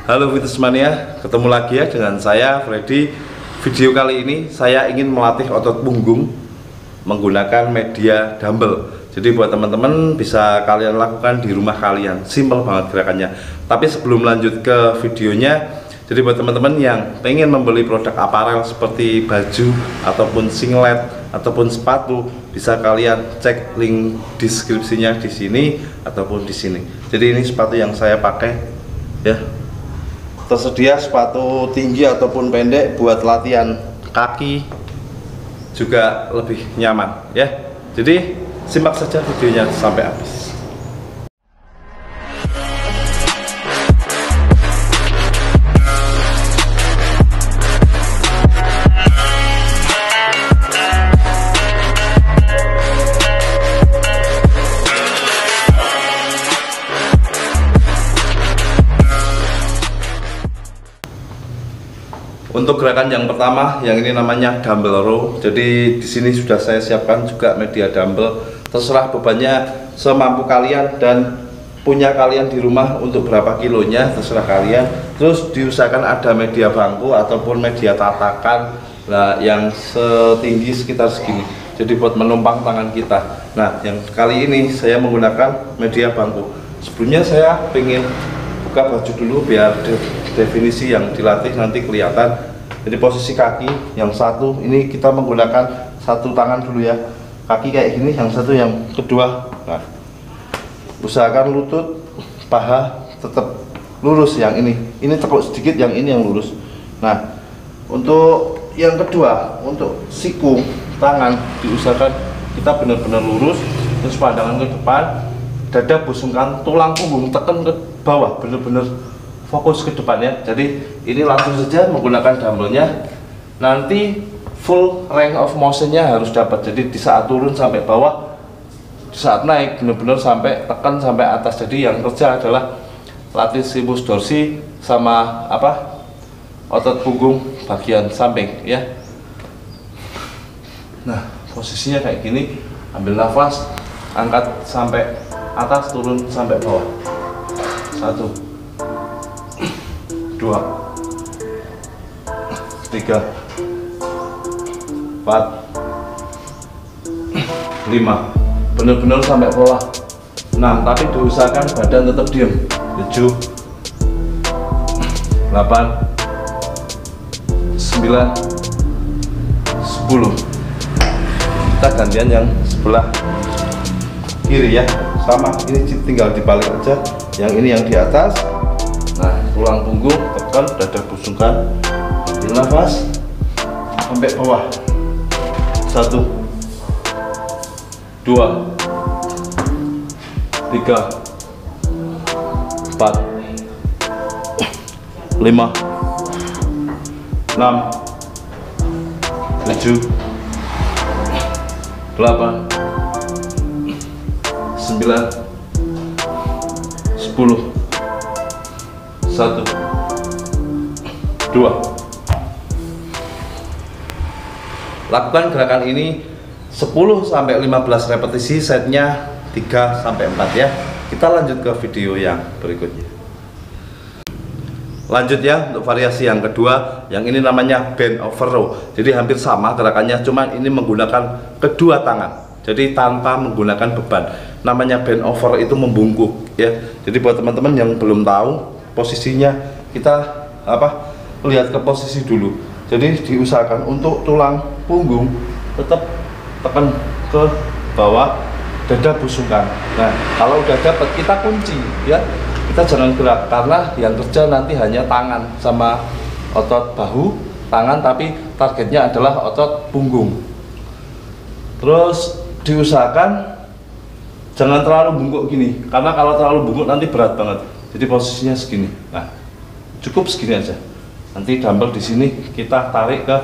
Halo Fitness Mania, ketemu lagi ya dengan saya Freddy. Video kali ini saya ingin melatih otot punggung menggunakan media dumbbell. Jadi buat teman-teman bisa kalian lakukan di rumah kalian, simple banget gerakannya. Tapi sebelum lanjut ke videonya, jadi buat teman-teman yang pengen membeli produk aparel seperti baju ataupun singlet ataupun sepatu, bisa kalian cek link deskripsinya di sini ataupun di sini. Jadi ini sepatu yang saya pakai ya. Tersedia sepatu tinggi ataupun pendek buat latihan kaki juga lebih nyaman ya. Jadi simak saja videonya sampai habis. Untuk gerakan yang pertama, yang ini namanya dumbbell row. Jadi di sini sudah saya siapkan juga media dumbbell. Terserah bebannya semampu kalian dan punya kalian di rumah untuk berapa kilonya, terserah kalian. Terus diusahakan ada media bangku ataupun media tatakan, nah yang setinggi sekitar segini. Jadi buat menumpang tangan kita. Nah, yang kali ini saya menggunakan media bangku. Sebelumnya saya pengen buka baju dulu biar definisi yang dilatih nanti kelihatan. Jadi posisi kaki yang satu ini kita menggunakan satu tangan dulu ya, kaki kayak gini, yang satu, yang kedua. Nah, usahakan lutut paha tetap lurus, yang ini tekuk sedikit, yang ini yang lurus. Nah, untuk yang kedua, untuk siku tangan diusahakan kita benar-benar lurus, terus pandangan ke depan, dada busungkan, tulang punggung tekan ke bawah, benar-benar fokus ke depan ya. Jadi ini langsung saja menggunakan dumbbellnya. Nanti full range of motionnya harus dapat. Jadi di saat turun sampai bawah, di saat naik benar-benar sampai tekan sampai atas. Jadi yang kerja adalah latissimus dorsi sama otot punggung bagian samping ya. Nah, posisinya kayak gini, ambil nafas, angkat sampai atas, turun sampai bawah. 1, 2, 3, 4, 5. Benar-benar sampai bawah. 6, tapi diusahakan badan tetap diam. 7, 8, 9, 10. Kita gantian yang sebelah kiri ya. Sama, ini tinggal dibalik aja. Yang ini yang di atas. Nah, tulang punggung tekan, dada busungkan, ambil nafas sampai bawah. 1, 2, 3, 4, 5, 6, 7, 8, 9, 10, 1, 2. Lakukan gerakan ini 10-15 repetisi, setnya 3-4 ya. Kita lanjut ke video yang berikutnya. Lanjut ya, untuk variasi yang kedua, yang ini namanya bend over row. Jadi hampir sama gerakannya, cuman ini menggunakan kedua tangan. Jadi tanpa menggunakan beban. Namanya bend over itu membungkuk ya. Jadi buat teman-teman yang belum tahu posisinya, kita lihat ke posisi dulu. Jadi diusahakan untuk tulang punggung tetap tekan ke bawah, dada busungkan. Nah, kalau udah dapat kita kunci ya. Kita jangan gerak karena yang kerja nanti hanya tangan sama otot bahu, tangan, tapi targetnya adalah otot punggung. Terus diusahakan jangan terlalu bungkuk gini, karena kalau terlalu bungkuk nanti berat banget. Jadi posisinya segini. Nah, cukup segini aja. Nanti dumbbell di sini kita tarik ke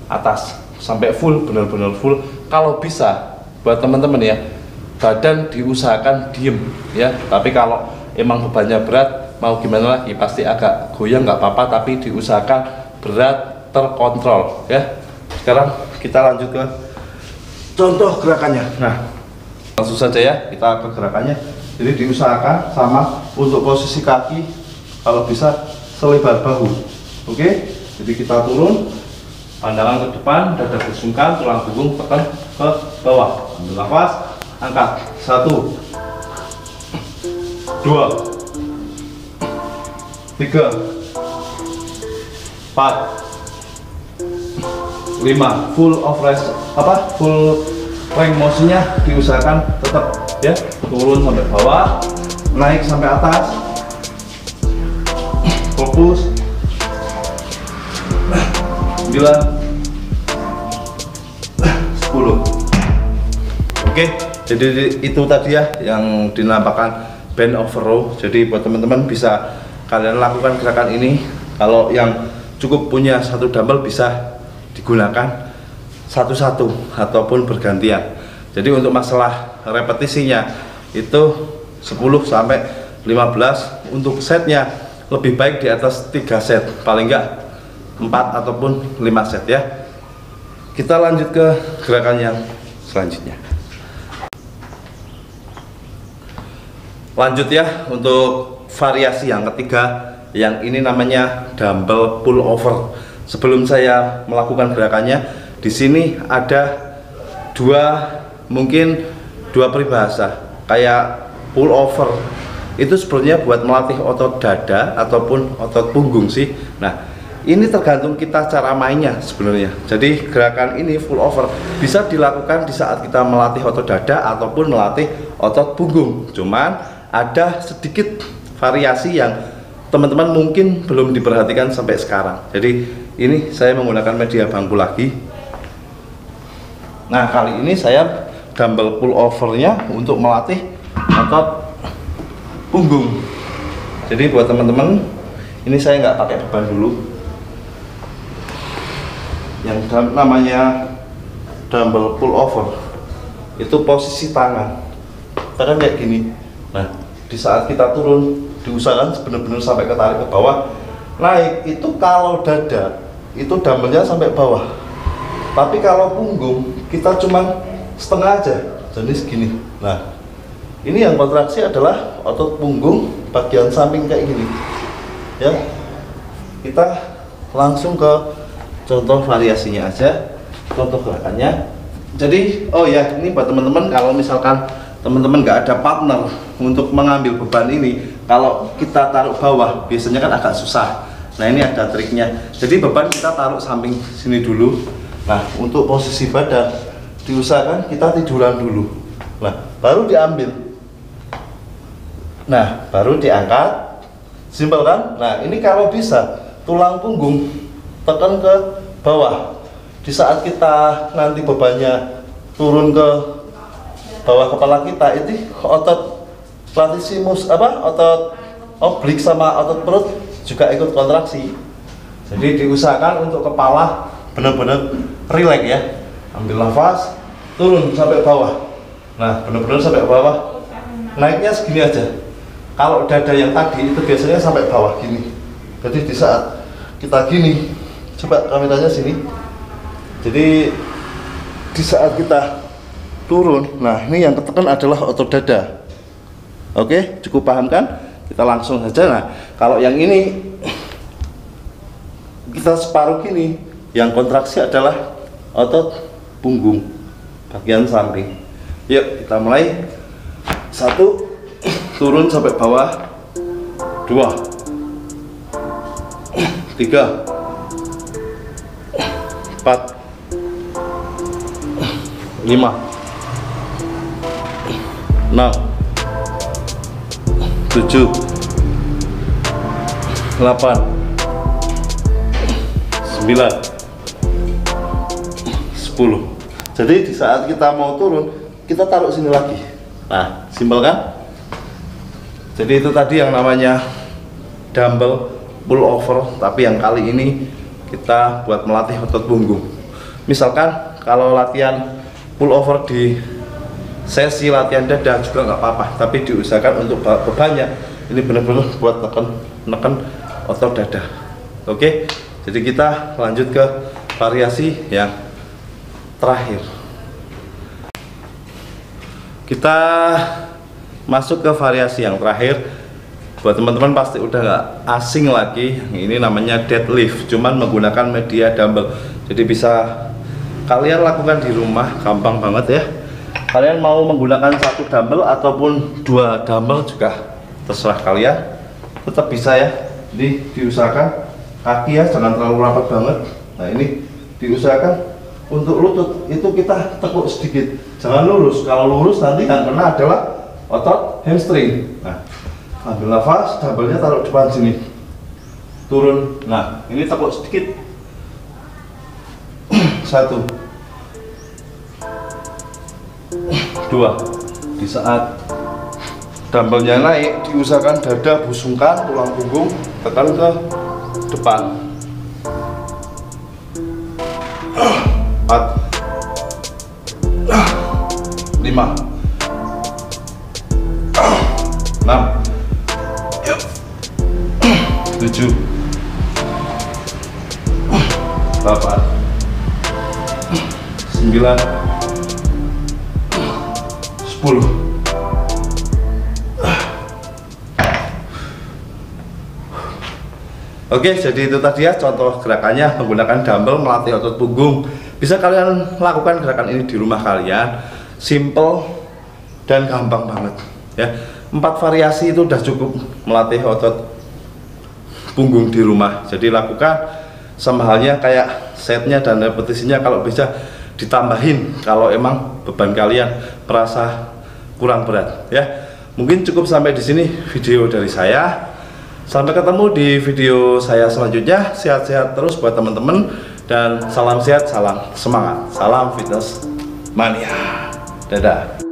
atas sampai full, benar-benar full. Kalau bisa, buat teman-teman ya, badan diusahakan diem ya. Tapi kalau emang bebannya berat, mau gimana lagi, pasti agak goyang nggak apa-apa, tapi diusahakan berat terkontrol ya. Sekarang kita lanjut ke contoh gerakannya. Nah, langsung saja ya kita ke gerakannya. Jadi diusahakan sama untuk posisi kaki, kalau bisa selebar bahu. Oke, jadi kita turun, pandangan ke depan, dada bersungkan, tulang punggung tekan ke bawah. Ambil nafas, angkat. 1, 2, 3, 4, 5. Full of rest, full range motionnya diusahakan tetap ya, turun sampai bawah, naik sampai atas, fokus. 9, 10. Oke, jadi itu tadi ya yang dinamakan bend over row. Jadi buat teman-teman bisa kalian lakukan gerakan ini. Kalau yang cukup punya satu dumbbell bisa digunakan satu-satu ataupun bergantian. Jadi untuk masalah repetisinya itu 10 sampai 15. Untuk setnya lebih baik di atas 3 set, paling enggak 4 ataupun 5 set ya. Kita lanjut ke gerakan yang selanjutnya. Lanjut ya untuk variasi yang ketiga, yang ini namanya dumbbell pull over. Sebelum saya melakukan gerakannya, di sini ada mungkin dua peribahasa. Kayak pull over itu sebenarnya buat melatih otot dada ataupun otot punggung sih. Nah, ini tergantung kita cara mainnya sebenarnya. Jadi gerakan ini full over bisa dilakukan di saat kita melatih otot dada ataupun melatih otot punggung. Cuman ada sedikit variasi yang teman-teman mungkin belum diperhatikan sampai sekarang. Jadi ini saya menggunakan media bangku lagi. Nah, kali ini saya dumbbell pull overnya untuk melatih otot punggung. Jadi buat teman-teman, ini saya nggak pakai beban dulu. Yang namanya dumbbell pull over itu posisi tangan kan kayak gini. Nah, di saat kita turun diusahakan benar-benar sampai ketarik ke bawah. Naik itu kalau dada itu dumbbellnya sampai bawah, tapi kalau punggung kita cuma setengah aja, jadi segini. Nah, ini yang kontraksi adalah otot punggung bagian samping kayak gini ya. Kita langsung ke contoh variasinya aja, contoh gerakannya. Jadi oh ya, ini buat teman-teman, kalau misalkan teman-teman nggak ada partner untuk mengambil beban ini, kalau kita taruh bawah biasanya kan agak susah. Nah, ini ada triknya. Jadi beban kita taruh samping sini dulu. Nah, untuk posisi badan diusahakan kita tiduran dulu. Nah, baru diambil. Nah, baru diangkat. Simpel kan? Nah, ini kalau bisa tulang punggung tekan ke bawah. Di saat kita nanti bebannya turun ke bawah kepala kita, itu otot latissimus otot oblik sama otot perut juga ikut kontraksi. Jadi diusahakan untuk kepala benar-benar rileks ya. Ambil nafas, turun sampai bawah. Nah, benar-benar sampai bawah. Naiknya segini aja. Kalau dada yang tadi itu biasanya sampai bawah gini. Jadi di saat kita gini, coba kameranya sini. Jadi di saat kita turun, nah ini yang ketekan adalah otot dada. Oke, cukup paham kan? Kita langsung saja. Nah, kalau yang ini kita separuh gini, yang kontraksi adalah otot punggung bagian samping. Yuk kita mulai. 1, turun sampai bawah. 2, 3, 4, 5, 6, 7, 8, 9, 10. Jadi di saat kita mau turun, kita taruh sini lagi. Nah, simpel kan? Jadi itu tadi yang namanya dumbbell pull over, tapi yang kali ini kita buat melatih otot punggung. Misalkan kalau latihan pull over di sesi latihan dada juga nggak apa-apa, tapi diusahakan untuk bebannya ini benar-benar buat neken otot dada. Oke, jadi kita lanjut ke variasi yang terakhir. Kita masuk ke variasi yang terakhir. Buat teman-teman pasti udah nggak asing lagi, ini namanya deadlift, cuman menggunakan media dumbbell. Jadi bisa kalian lakukan di rumah, gampang banget ya. Kalian mau menggunakan 1 dumbbell ataupun 2 dumbbell juga terserah kalian, tetap bisa ya. Jadi diusahakan kaki ya jangan terlalu rapat banget. Nah ini diusahakan untuk lutut itu kita tekuk sedikit, jangan lurus. Kalau lurus nanti yang kena adalah otot hamstring. Nah, ambil nafas, dumbbellnya taruh depan sini, turun. Nah ini tekuk sedikit. 1, 2. Di saat dumbbellnya naik, diusahakan dada busungkan, tulang punggung tekan ke depan. 4, 5, 6, 7, 8, 9, 10. Oke, jadi itu tadi ya contoh gerakannya menggunakan dumbbell melatih otot punggung. Bisa kalian lakukan gerakan ini di rumah kalian, simple dan gampang banget ya. 4 variasi itu udah cukup melatih otot punggung di rumah. Jadi lakukan sama halnya kayak setnya dan repetisinya, kalau bisa ditambahin kalau emang beban kalian merasa kurang berat ya. Mungkin cukup sampai di sini video dari saya. Sampai ketemu di video saya selanjutnya. Sehat-sehat terus buat teman-teman, dan salam sehat, salam semangat, salam fitness mania. Dadah.